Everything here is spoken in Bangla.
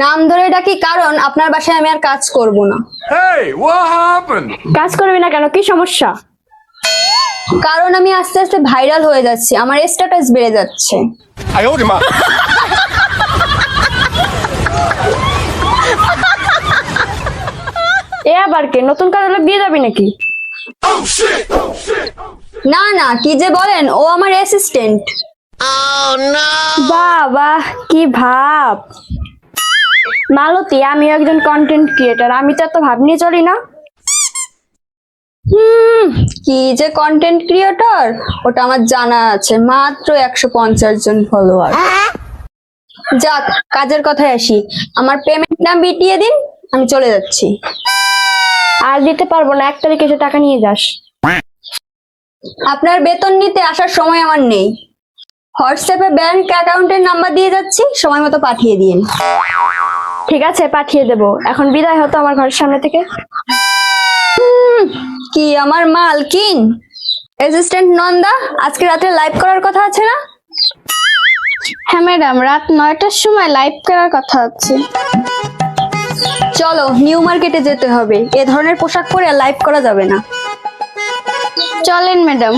নাম ধরে ডাকি কারণ আপনার বাসায় আমি আর কাজ করব না। Hey, what happened? কাজ করবি না কেন, কি সমস্যা? কারণ আমি আস্তে আস্তে ভাইরাল হয়ে যাচ্ছি, আমার স্ট্যাটাস বেড়ে যাচ্ছে। 哎呦我的妈！ এ আবার কে, নতুন কাজের লোক দিয়ে যাবি নাকি? না না, কি যে বলেন, ও আমার অ্যাসিস্ট্যান্ট। বাহ বাহ, কি ভাব। মালতী, আমি একজন কন্টেন্ট ক্রিয়েটার, আমি তো এত ভাব নিয়ে চলি না। কি যে কন্টেন্ট ক্রিয়েটর, ওটা আমার জানা আছে, মাত্র 150 জন ফলোয়ার। যাক, কাজের কথায় আসি, আমার পেমেন্টটা মিটিয়ে দিন, আমি চলে যাচ্ছি। আর দিতে পারবো না, 1 তারিখে এসে টাকা নিয়ে যাস। আপনার বেতন নিতে আসার সময় আমার নেই। হোয়াটসঅ্যাপে ব্যাংক অ্যাকাউন্টের নাম্বার দিয়ে যাচ্ছি, সময় মতো পাঠিয়ে দিন। ঠিক আছে, পাঠিয়ে দেবো। এখন বিদায় হতো আমার ঘরের সামনে থেকে। কি আমার মালকিন? অ্যাসিস্ট্যান্ট নন্দা, আজকে রাতে লাইভ করার কথা আছে না? হ্যাঁ ম্যাডাম, রাত 9টার সময় লাইভ করার কথা আছে। চলো, নিউ মার্কেটে যেতে হবে, এ ধরনের পোশাক পরে লাইভ করা যাবে না। চলেন ম্যাডাম।